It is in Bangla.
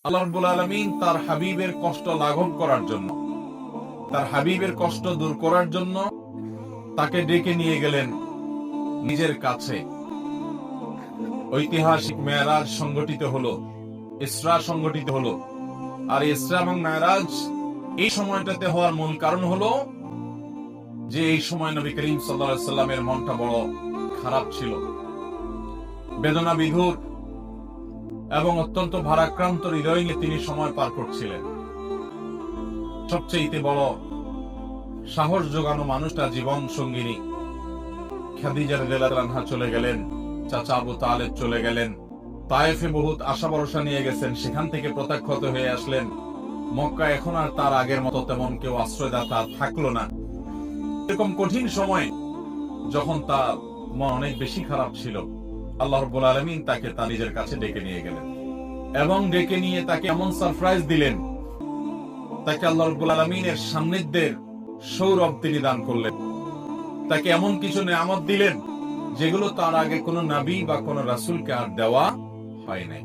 আল্লাহ রাব্বুল আলামিন তার হাবিবের কষ্ট লাঘব করার জন্য, তার হাবিবের কষ্ট দূর করার জন্য তাকে ডেকে নিয়ে গেলেন নিজের কাছে। ঐতিহাসিক মেরাজ সংগঠিত হলো, ইসরা সংগঠিত হলো। আর ইসরা এবং মেরাজ এই সময়টাতে হওয়ার মূল কারণ হলো যে এই সময় নবী করিম সাল্লাল্লাহু আলাইহি সাল্লামের মনটা বড় খারাপ ছিল, বেদনা বিধুর এবং অত্যন্ত ভারাক্রান্ত হৃদয় নিয়ে তিনি সময় পার করছিলেন। সবচেয়ে বড় সাহস যোগানো মানুষটা জীবন সঙ্গিনী খাদিজা রাদিয়াল্লাহু আনহা চলে গেলেন, চাচা আবু তালেব চলে গেলেন, তায়েফে বহুত আশা ভরসা নিয়ে গেছেন, সেখান থেকে প্রত্যাখ্যাত হয়ে আসলেন। মক্কা এখন আর তার আগের মতো তেমন কেউ আশ্রয়দাতা থাকলো না। এরকম কঠিন সময় যখন তার মন অনেক বেশি খারাপ ছিল, আল্লাহ রাব্বুল আলামিন তাকে তার নিজের কাছে ডেকে নিয়ে গেলেন এবং ডেকে নিয়ে তাকে এমন সারপ্রাইজ দিলেন, তাকে আল্লাহ রাব্বুল আলামিনের সান্নিধ্যের সৌরভ তিনি দান করলেন। তাকে এমন কিছু নেয়ামত দিলেন যেগুলো তার আগে কোনো নবী বা কোনো রাসূলকে আর দেওয়া হয় নাই।